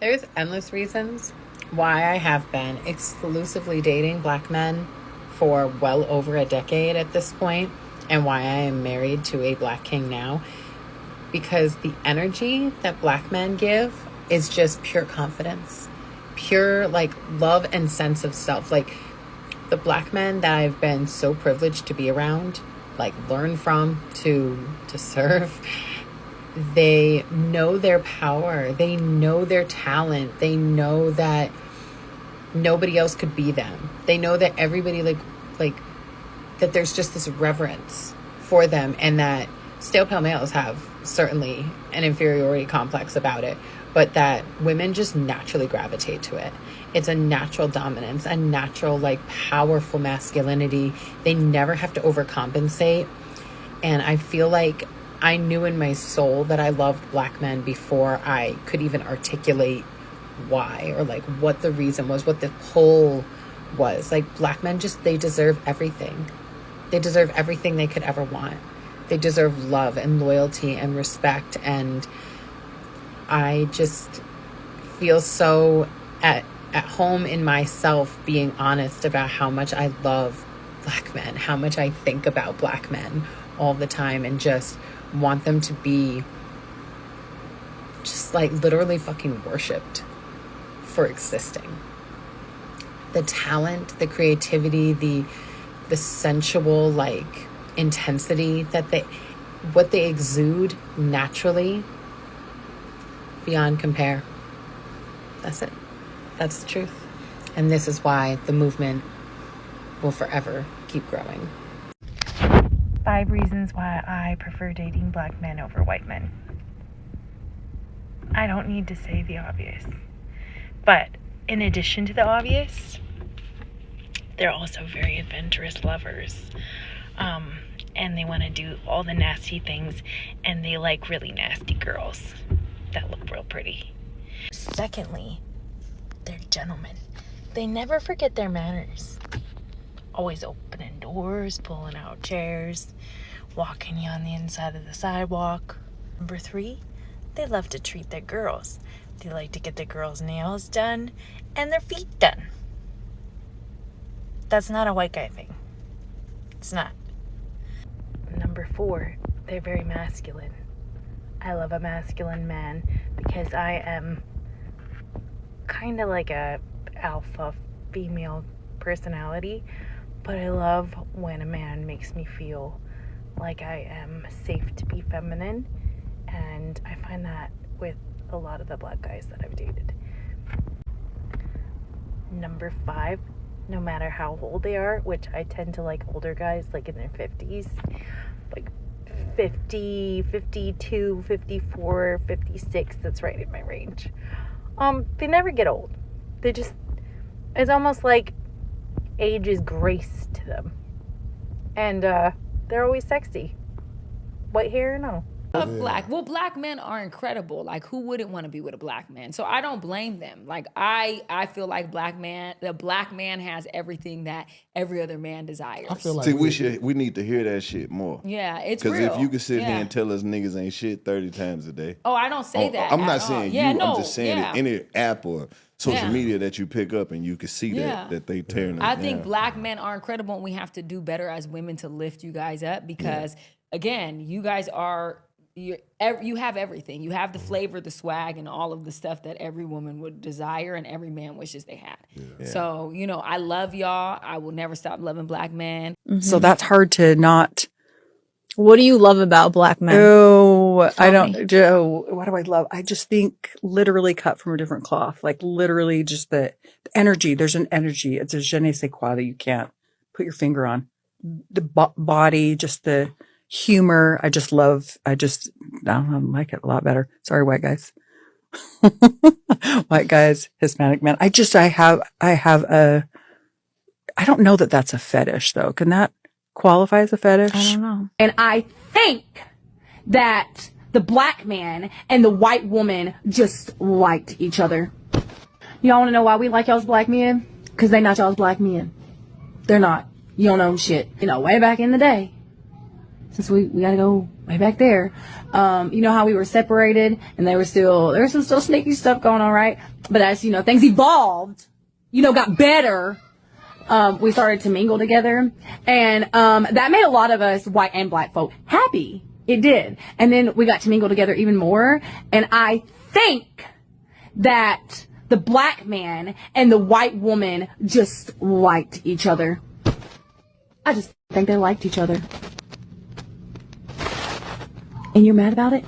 There's endless reasons why I have been exclusively dating black men for well over a decade at this point, and why I am married to a black king now. Because the energy that black men give is just pure confidence, pure like love and sense of self. Like the black men that I've been so privileged to be around, like learn from, to serve, they know their power, they know their talent, they know that nobody else could be them, they know that everybody like that there's just this reverence for them, and that stale pale males have certainly an inferiority complex about it, but that women just naturally gravitate to it. It's a natural dominance, a natural like powerful masculinity. They never have to overcompensate. And I feel like I knew in my soul that I loved black men before I could even articulate why, or like what the reason was, what the pull was. Like black men just, they deserve everything. They deserve everything they could ever want. They deserve love and loyalty and respect. And I just feel so at home in myself being honest about how much I love black men, how much I think about black men all the time, and just want them to be just like literally fucking worshipped for existing. The talent, the creativity, the sensual like intensity that what they exude naturally, beyond compare. That's it. That's the truth. And this is why the movement will forever keep growing. 5 reasons why I prefer dating black men over white men. I don't need to say the obvious. But in addition to the obvious, they're also very adventurous lovers. And they want to do all the nasty things, and they like really nasty girls that look real pretty. Secondly, they're gentlemen. They never forget their manners. Always opening doors, pulling out chairs, walking you on the inside of the sidewalk. Number 3, they love to treat their girls. They like to get their girls' nails done and their feet done. That's not a white guy thing. It's not. Number 4, they're very masculine. I love a masculine man because I am kind of like a alpha female personality, but I love when a man makes me feel like I am safe to be feminine, and I find that with a lot of the black guys that I've dated. Number 5, no matter how old they are, which I tend to like older guys like in their 50s, like 50, 52, 54, 56, that's right in my range. They never get old. They just, it's almost like age is grace to them. And they're always sexy. White hair, no. Of black men are incredible. Like, who wouldn't want to be with a black man? So I don't blame them. Like, I feel like the black man has everything that every other man desires. I feel like we need to hear that shit more. Yeah, it's real. Because if you can sit here and tell us niggas ain't shit 30 times a day. Oh, I don't say that. I'm not saying you. I'm just saying yeah. any app or social media that you pick up and you can see that they tearing us I down. think black men are incredible, and we have to do better as women to lift you guys up because, again, you guys are... You have everything. You have the flavor, the swag, and all of the stuff that every woman would desire and every man wishes they had. Yeah. So, I love y'all. I will never stop loving black men. Mm-hmm. So that's hard to not. What do you love about black men? Oh, I don't. Joe, what do I love? I just think literally cut from a different cloth. Like literally just the energy. There's an energy. It's a je ne sais quoi that you can't put your finger on. The body, just the humor. I don't know, I like it a lot better. Sorry, white guys. White guys, Hispanic men. I don't know that that's a fetish though. Can that qualify as a fetish? I don't know. And I think that the black man and the white woman just liked each other. Y'all want to know why we like y'all's black men? Because they not y'all's black men. They're not. You don't know shit. Way back in the day, since we gotta go way back there. You know how we were separated and there was some still sneaky stuff going on, right? But as, things evolved, got better, we started to mingle together. And, that made a lot of us white and black folk happy. It did. And then we got to mingle together even more. And I think that the black man and the white woman just liked each other. I just think they liked each other. And you're mad about it?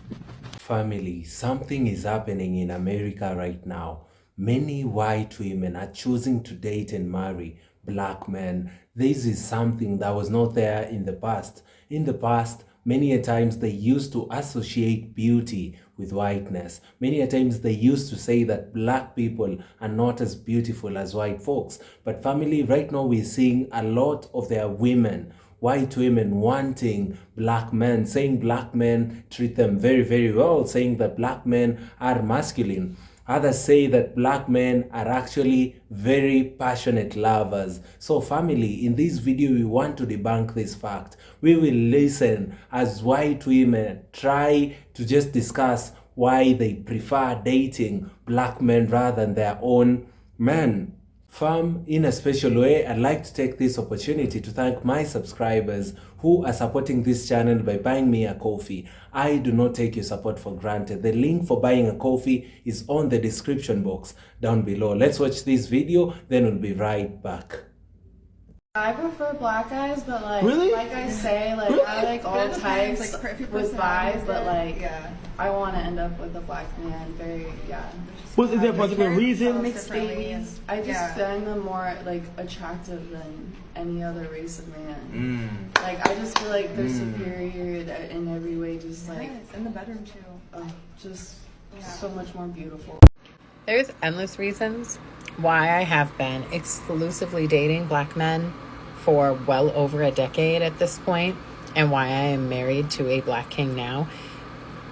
Family, something is happening in America right now. Many white women are choosing to date and marry black men. This is something that was not there in the past. In the past, many a times they used to associate beauty with whiteness. Many a times they used to say that black people are not as beautiful as white folks. But family, right now we're seeing a lot of their women, white women, wanting black men, saying black men treat them very, very well, saying that black men are masculine. Others say that black men are actually very passionate lovers. So family, in this video, we want to debunk this fact. We will listen as white women try to just discuss why they prefer dating black men rather than their own men. Fam, in a special way, I'd like to take this opportunity to thank my subscribers who are supporting this channel by buying me a coffee. I do not take your support for granted. The link for buying a coffee is on the description box down below. Let's watch this video, then we'll be right back. I prefer black guys, but like I say, I like all types with vibes, but I want to end up with a black man. Was there a particular reason? Mixed babies. I just find them more attractive than any other race of man. I just feel like they're superior in every way. Just in the bedroom too. Just so much more beautiful. There's endless reasons why I have been exclusively dating black men for well over a decade at this point, and why I am married to a black king now,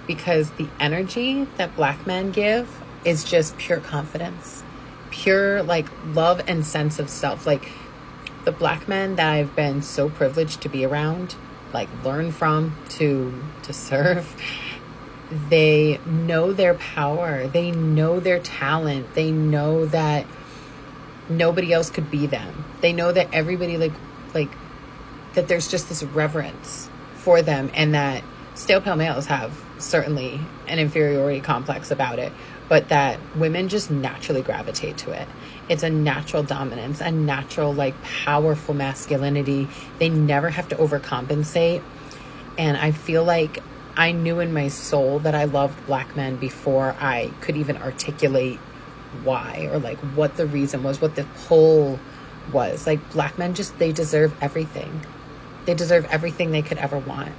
because the energy that black men give is just pure confidence, pure love and sense of self. The black men that I've been so privileged to be around, learn from, to serve, they know their power, they know their talent, they know that nobody else could be them. They know that everybody that there's just this reverence for them, and that stale pale males have certainly an inferiority complex about it, but that women just naturally gravitate to it. It's a natural dominance, a natural powerful masculinity. They never have to overcompensate. And I feel like I knew in my soul that I loved black men before I could even articulate why, or what the reason was, what the pull was. Black men they deserve everything. They deserve everything they could ever want.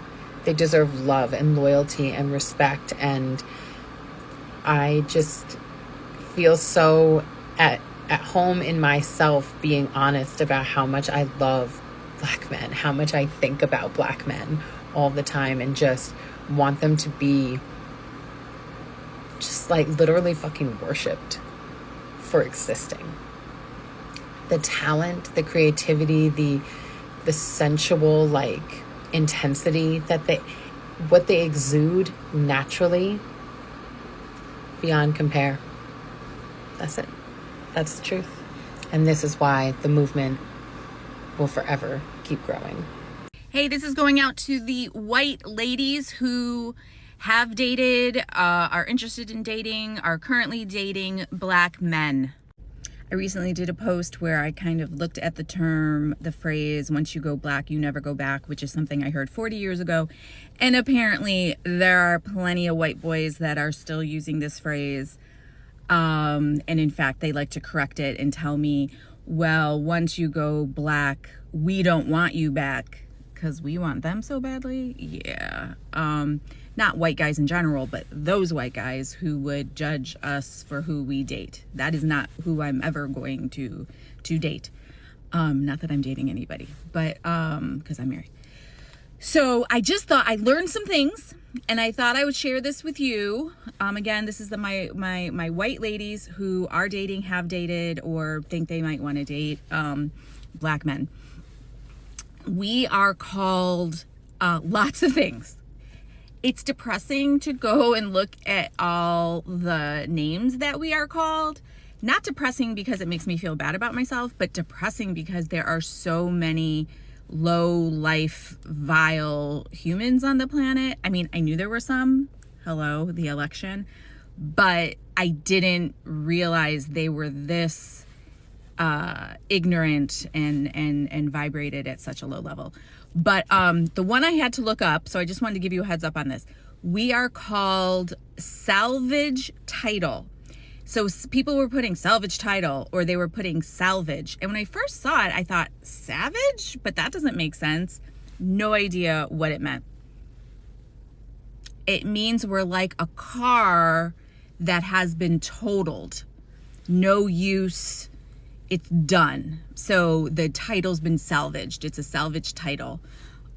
They deserve love and loyalty and respect. And I just feel so at home in myself being honest about how much I love black men, how much I think about black men all the time, and just want them to be just literally fucking worshipped for existing. The talent, the creativity, the sensual intensity that what they exude naturally, beyond compare. That's it. That's the truth. And this is why the movement will forever keep growing. Hey, this is going out to the white ladies who have dated, are interested in dating, are currently dating black men. I recently did a post where I kind of looked at the phrase, once you go black, you never go back, which is something I heard 40 years ago. And apparently there are plenty of white boys that are still using this phrase. And in fact, they like to correct it and tell me, well, once you go black, we don't want you back because we want them so badly. Yeah. Not white guys in general, but those white guys who would judge us for who we date. That is not who I'm ever going to date. Not that I'm dating anybody, but because I'm married. So I just thought I learned some things, and I thought I would share this with you. Again, this is my white ladies who are dating, have dated, or think they might want to date black men. We are called lots of things. It's depressing to go and look at all the names that we are called. Not depressing because it makes me feel bad about myself, but depressing because there are so many low life, vile humans on the planet. I mean, I knew there were some. Hello, the election. But I didn't realize they were this ignorant and vibrated at such a low level. But the one I had to look up, so I just wanted to give you a heads up on this. We are called salvage title. So people were putting salvage title, or they were putting salvage. And when I first saw it, I thought, savage? But that doesn't make sense. No idea what it meant. It means we're like a car that has been totaled. No use. It's done. So the title's been salvaged. It's a salvage title,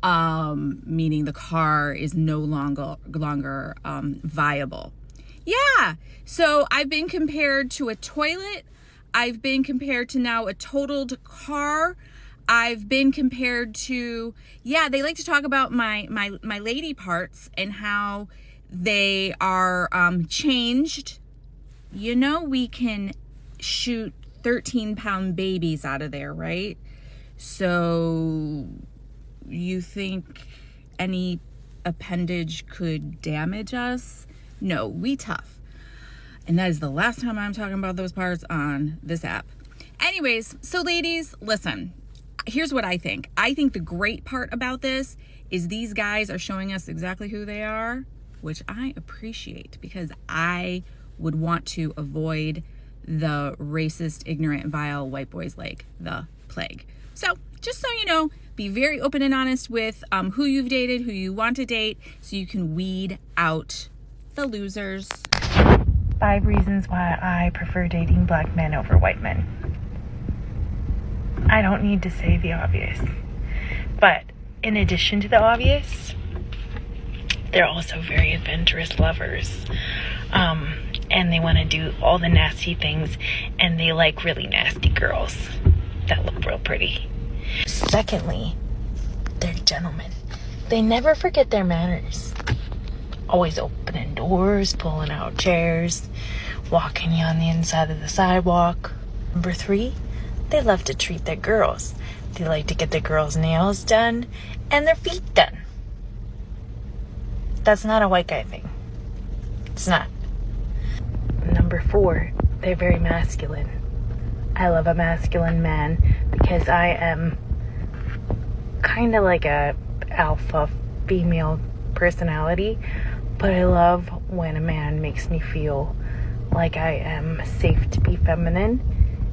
meaning the car is no longer viable. Yeah. So I've been compared to a toilet. I've been compared to now a totaled car. I've been compared to, yeah, they like to talk about my lady parts and how they are changed. You know, we can shoot 13-pound babies out of there, right? So you think any appendage could damage us? No, we tough. And that is the last time I'm talking about those parts on this app. Anyways, so ladies, listen, here's what I think. I think the great part about this is these guys are showing us exactly who they are, which I appreciate, because I would want to avoid the racist, ignorant, vile white boys like the plague. So just so you know, be very open and honest with who you've dated, who you want to date, so you can weed out the losers. 5 reasons why I prefer dating black men over white men. I don't need to say the obvious, but in addition to the obvious, they're also very adventurous lovers. And they want to do all the nasty things, and they like really nasty girls that look real pretty. Secondly, they're gentlemen. They never forget their manners. Always opening doors, pulling out chairs, walking you on the inside of the sidewalk. Number 3, they love to treat their girls. They like to get their girls' nails done and their feet done. That's not a white guy thing. It's not. Number 4, they're very masculine. I love a masculine man because I am kind of like a alpha female personality, but I love when a man makes me feel like I am safe to be feminine,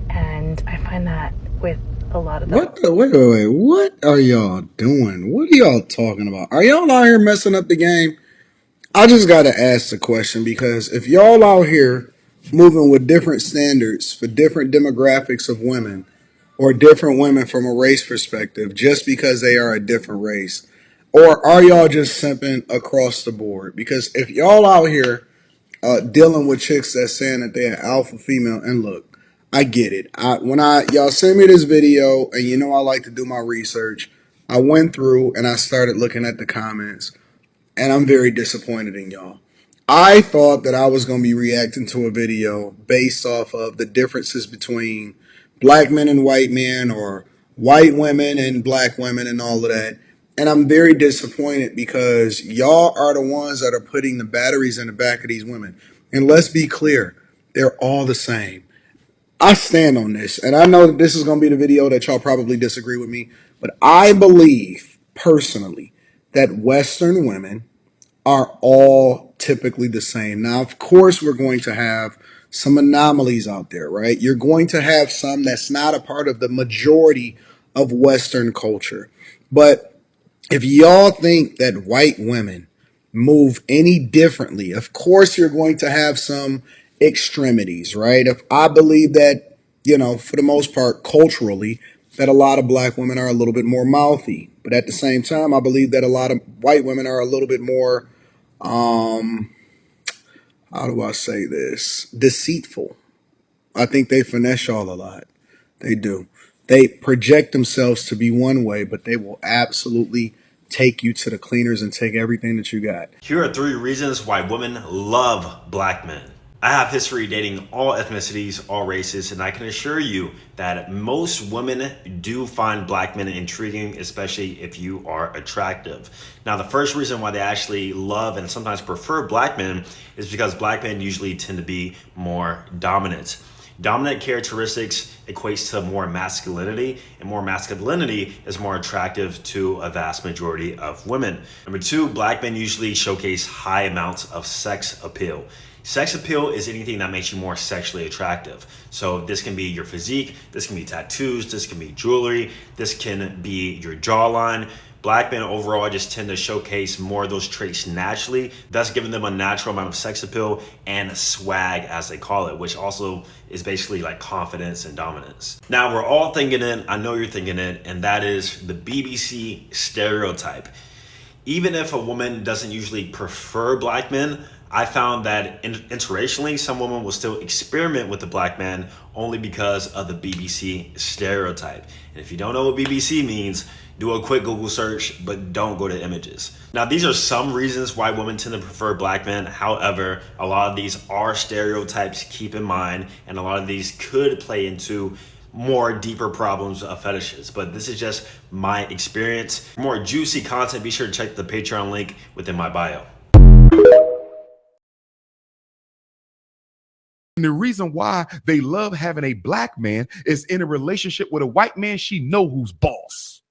and I find that with a lot of Wait, what are y'all doing? What are y'all talking about? Are y'all out here messing up the game? I just gotta ask the question, because if y'all out here moving with different standards for different demographics of women, or different women from a race perspective, just because they are a different race, or are y'all just simping across the board? Because if y'all out here dealing with chicks that's saying that they're alpha female, and look, I get it. Y'all sent me this video, and you know I like to do my research. I went through and I started looking at the comments, and I'm very disappointed in y'all. I thought that I was going to be reacting to a video based off of the differences between black men and white men, or white women and black women, and all of that. And I'm very disappointed because y'all are the ones that are putting the batteries in the back of these women. And let's be clear, they're all the same. I stand on this, and I know that this is going to be the video that y'all probably disagree with me, but I believe personally that Western women are all typically the same. Now, of course, we're going to have some anomalies out there, right? You're going to have some that's not a part of the majority of Western culture. But if y'all think that white women move any differently, of course, you're going to have some extremities, right? If I believe that, for the most part, culturally, that a lot of black women are a little bit more mouthy. But at the same time, I believe that a lot of white women are a little bit more, how do I say this? Deceitful. I think they finesse y'all a lot. They do. They project themselves to be one way, but they will absolutely take you to the cleaners and take everything that you got. Here are 3 reasons why women love black men. I have history dating all ethnicities, all races, and I can assure you that most women do find black men intriguing, especially if you are attractive. Now, the first reason why they actually love and sometimes prefer black men is because black men usually tend to be more dominant. Dominant characteristics equates to more masculinity, and more masculinity is more attractive to a vast majority of women. Number 2, black men usually showcase high amounts of sex appeal. Sex appeal is anything that makes you more sexually attractive. So this can be your physique, this can be tattoos, this can be jewelry, this can be your jawline. Black men overall just tend to showcase more of those traits naturally, thus giving them a natural amount of sex appeal and swag, as they call it, which also is basically like confidence and dominance. Now, we're all thinking it, I know you're thinking it, and that is the BBC stereotype. Even if a woman doesn't usually prefer black men, I found that interracially, some women will still experiment with the black man only because of the BBC stereotype. And if you don't know what BBC means, do a quick Google search, but don't go to images. Now, these are some reasons why women tend to prefer black men. However, a lot of these are stereotypes, keep in mind, and a lot of these could play into more deeper problems of fetishes, but this is just my experience. For more juicy content, be sure to check the Patreon link within my bio. And the reason why they love having a black man is in a relationship with a white man, she know who's boss.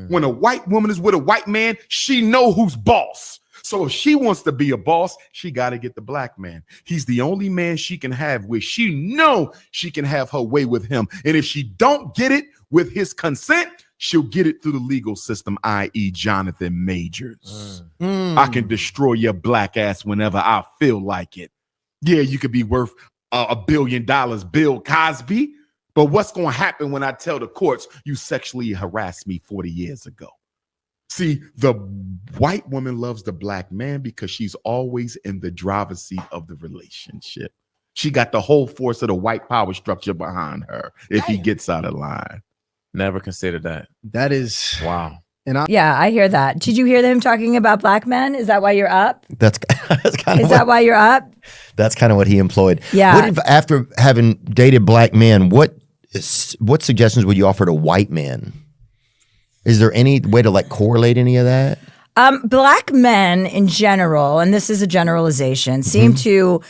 When a white woman is with a white man, she know who's boss. So if she wants to be a boss, she got to get the black man. He's the only man she can have with. She know she can have her way with him. And if she don't get it with his consent, she'll get it through the legal system, i.e. Jonathan Majors. I can destroy your black ass whenever I feel like it. Yeah, you could be worth $1 billion, Bill Cosby. But what's going to happen when I tell the courts you sexually harassed me 40 years ago? See, the white woman loves the black man because she's always in the driver's seat of the relationship. She got the whole force of the white power structure behind her if he gets out of line. Never considered that. That is wow. And yeah, I hear that. Did you hear him talking about black men? Is that why you're up? That's kind of Is that why you're up? That's kind of what he employed. Yeah. What if, after having dated black men, what suggestions would you offer to white men? Is there any way to like correlate any of that? Black men in general, and this is a generalization, seem to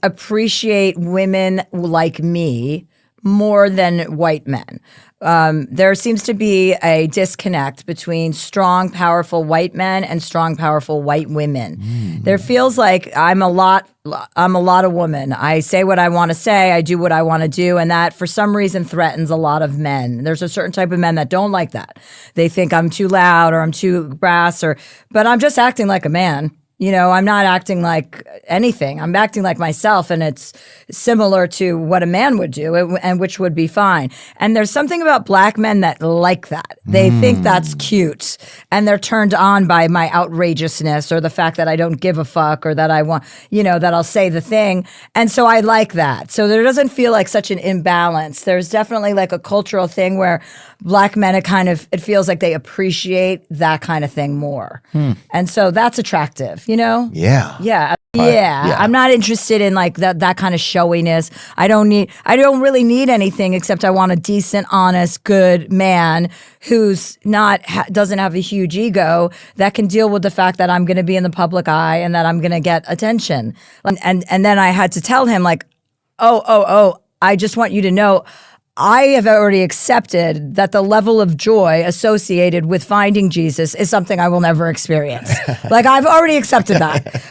appreciate women like me more than white men. There seems to be a disconnect between strong, powerful white men and strong, powerful white women. There feels like I'm a lot of woman. I say what I want to say. I do what I want to do. And that for some reason threatens a lot of men. There's a certain type of men that don't like that. They think I'm too loud or I'm too brass but I'm just acting like a man. You know, I'm not acting like anything. I'm acting like myself, and it's similar to what a man would do, and which would be fine. And there's something about black men that like that. They think that's cute, and they're turned on by my outrageousness or the fact that I don't give a fuck or that I want, that I'll say the thing. And so I like that. So there doesn't feel like such an imbalance. There's definitely like a cultural thing where black men, it feels like they appreciate that kind of thing more. And so that's attractive. Yeah. Yeah. I'm not interested in like that kind of showiness. I don't really need anything except I want a decent, honest, good man who's doesn't have a huge ego that can deal with the fact that I'm going to be in the public eye and that I'm going to get attention. And then I had to tell him like, I just want you to know, I have already accepted that the level of joy associated with finding Jesus is something I will never experience. Like I've already accepted that.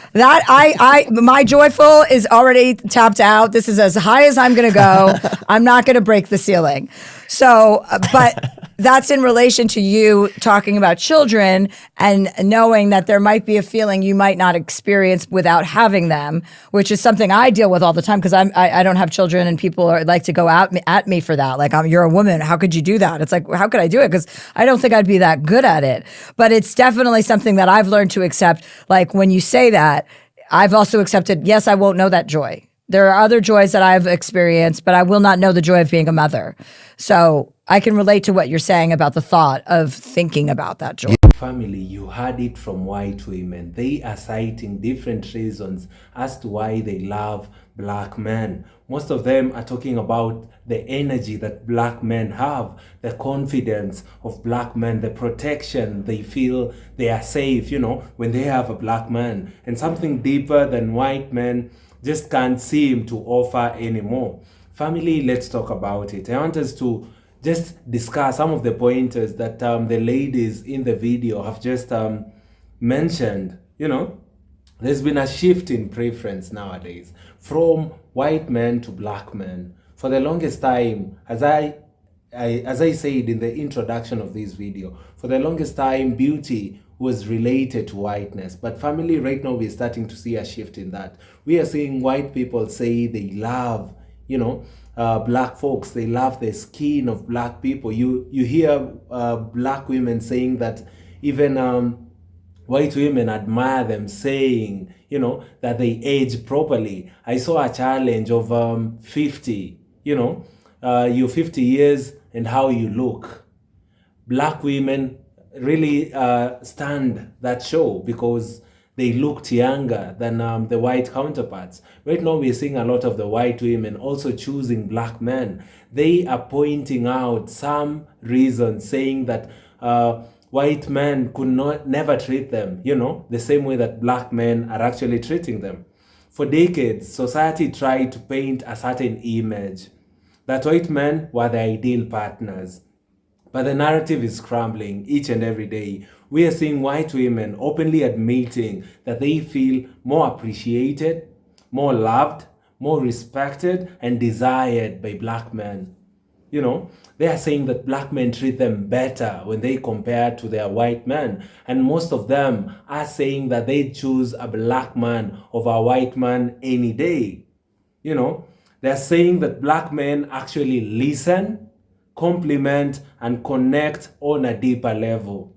My joyful is already tapped out. This is as high as I'm going to go. I'm not going to break the ceiling. So, but that's in relation to you talking about children and knowing that there might be a feeling you might not experience without having them, which is something I deal with all the time because I don't have children and people like to go at me for that. Like, you're a woman. How could you do that? It's like, how could I do it? Because I don't think I'd be that good at it. But it's definitely something that I've learned to accept. Like when you say that, I've also accepted, yes, I won't know that joy. There are other joys that I've experienced, but I will not know the joy of being a mother. So I can relate to what you're saying about the thought of thinking about that joy. If family, you heard it from white women. They are citing different reasons as to why they love black men. Most of them are talking about the energy that black men have, the confidence of black men, the protection. They feel they are safe, when they have a black man. And something deeper than white men just can't seem to offer anymore. Family, let's talk about it. I want us to just discuss some of the pointers that the ladies in the video have just mentioned. There's been a shift in preference nowadays from white men to black men. For the longest time, as I said in the introduction of this video, for the longest time, beauty was related to whiteness. But family, right now, we're starting to see a shift in that. We are seeing white people say they love, black folks. They love the skin of black people. You hear black women saying that even white women admire them, saying, that they age properly. I saw a challenge of 50, you're 50 years and how you look. Black women really stand that show because they looked younger than the white counterparts. Right now, we're seeing a lot of the white women also choosing black men. They are pointing out some reasons, saying that white men could never treat them, the same way that black men are actually treating them. For decades, society tried to paint a certain image that white men were the ideal partners. But the narrative is crumbling each and every day. We are seeing white women openly admitting that they feel more appreciated, more loved, more respected, and desired by black men. They are saying that black men treat them better when they compare to their white men. And most of them are saying that they choose a black man over a white man any day. They're saying that black men actually listen, compliment, and connect on a deeper level.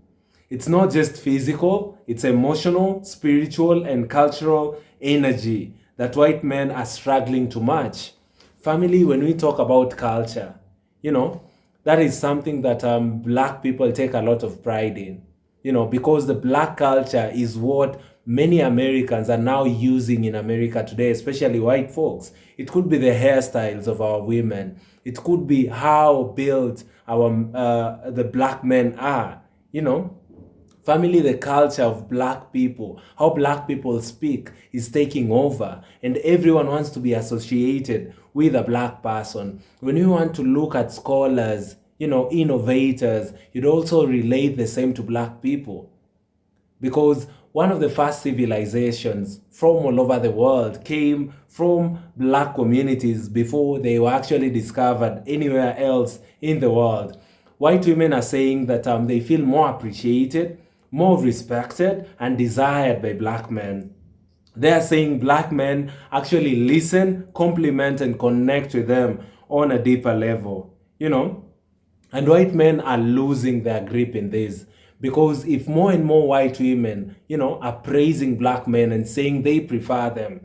It's not just physical, it's emotional, spiritual, and cultural energy that white men are struggling to match. Family, when we talk about culture, that is something that black people take a lot of pride in, because the black culture is what many Americans are now using in America today, especially white folks. It could be the hairstyles of our women. It could be how built the black men are, Family, the culture of black people, how black people speak is taking over, and everyone wants to be associated with a black person. When you want to look at scholars, innovators, you'd also relate the same to black people. Because one of the first civilizations from all over the world came from black communities before they were actually discovered anywhere else in the world. White women are saying that they feel more appreciated, more respected, and desired by black men. They are saying black men actually listen, compliment, and connect with them on a deeper level, And white men are losing their grip in this. Because if more and more white women, are praising black men and saying they prefer them,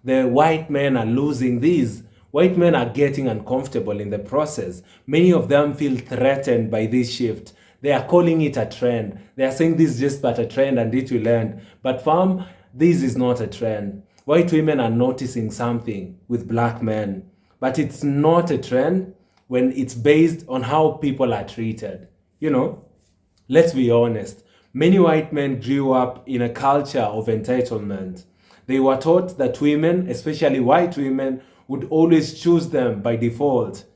the white men are losing these. White men are getting uncomfortable in the process. Many of them feel threatened by this shift. They are calling it a trend. They are saying this is just but a trend and it will end. But fam, this is not a trend. White women are noticing something with black men. But it's not a trend when it's based on how people are treated. Let's be honest. Many white men grew up in a culture of entitlement. They were taught that women, especially white women, would always choose them by default.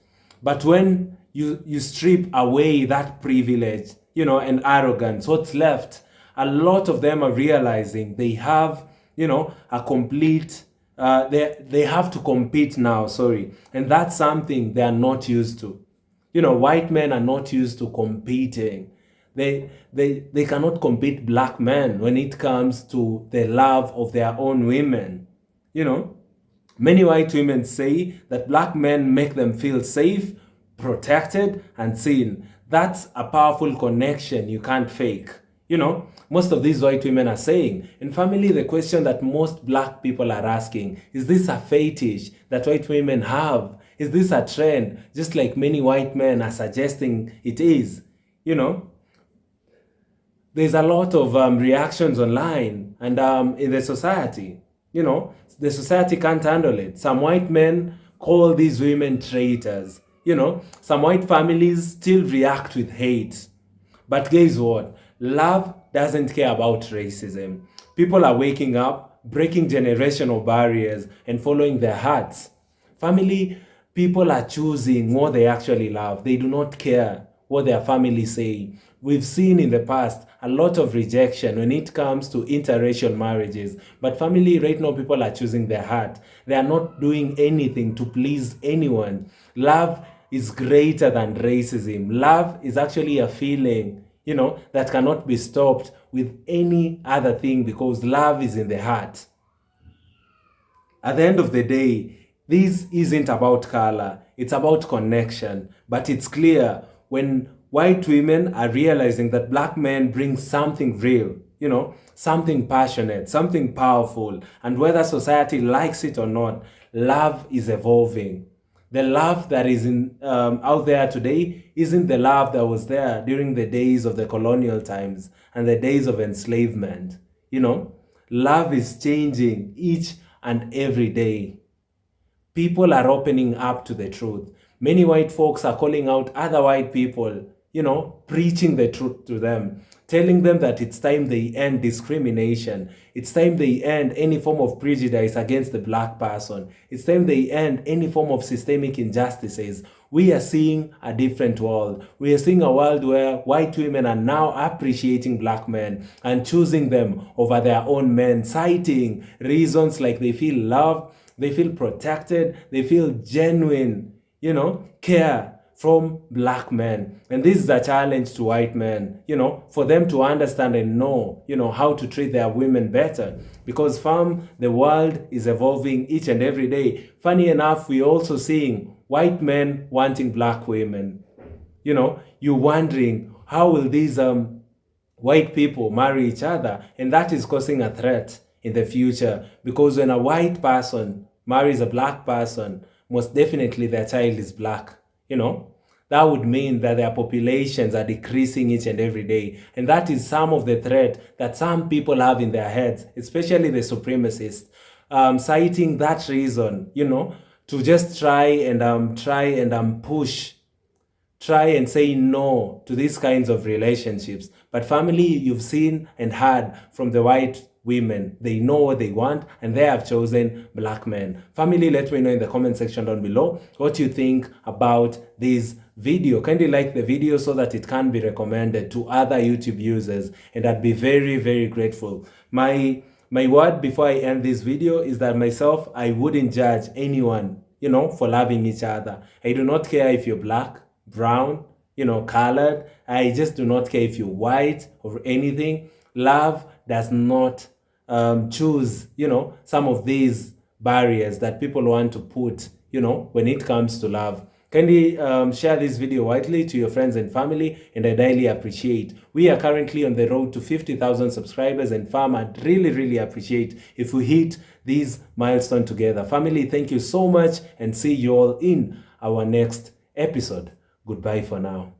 But when you strip away that privilege, and arrogance, what's left? A lot of them are realizing they have, a complete, they have to compete now, and that's something they are not used to. White men are not used to competing. They cannot compete black men when it comes to the love of their own women. Many white women say that black men make them feel safe, protected, and seen. That's a powerful connection you can't fake. Most of these white women are saying. In family, the question that most black people are asking, is this a fetish that white women have? Is this a trend? Just like many white men are suggesting it is. there's a lot of reactions online and in the society. You know, the society can't handle it. Some white men call these women traitors. You know, some white families still react with hate. But guess what? Love doesn't care about racism. People are waking up, breaking generational barriers, and following their hearts. Family, people are choosing what they actually love. They do not care what their families say. We've seen in the past a lot of rejection when it comes to interracial marriages. But family, right now, people are choosing their heart. They are not doing anything to please anyone. Love is greater than racism. Love is actually a feeling, you know, that cannot be stopped with any other thing because love is in the heart. At the end of the day, this isn't about color. It's about connection. But it's clear when white women are realizing that black men bring something real, you know, something passionate, something powerful. And whether society likes it or not, love is evolving. The love that is out there today isn't the love that was there during the days of the colonial times and the days of enslavement. You know, love is changing each and every day. People are opening up to the truth. Many white folks are calling out other white people, you know, preaching the truth to them, telling them that it's time they end discrimination. It's time they end any form of prejudice against the black person. It's time they end any form of systemic injustices. We are seeing a different world. We are seeing a world where white women are now appreciating black men and choosing them over their own men, citing reasons like they feel loved, they feel protected, they feel genuine, you know, care from black men. And this is a challenge to white men, you know, for them to understand and know, you know, how to treat their women better. Because the world is evolving each and every day. Funny enough, we're also seeing white men wanting black women. You know, you're wondering, how will these white people marry each other? And that is causing a threat in the future. Because when a white person marries a black person, most definitely their child is black. You know, that would mean that their populations are decreasing each and every day. And that is some of the threat that some people have in their heads, especially the supremacists, citing that reason, you know, to just try and say no to these kinds of relationships. But family, you've seen and heard from the white women. They know what they want and they have chosen black men. Family, let me know in the comment section down below what you think about this video. Kindly like the video so that it can be recommended to other YouTube users, and I'd be very, very grateful. My word before I end this video is that myself, I wouldn't judge anyone, you know, for loving each other. I do not care if you're black, brown, you know, colored. I just do not care if you're white or anything. Love does not choose, you know, some of these barriers that people want to put, you know, when it comes to love. Kindly share this video widely to your friends and family, and I highly appreciate. We are currently on the road to 50,000 subscribers, and fam, I'd really, really appreciate if we hit these milestones together. Family, thank you so much, and see you all in our next episode. Goodbye for now.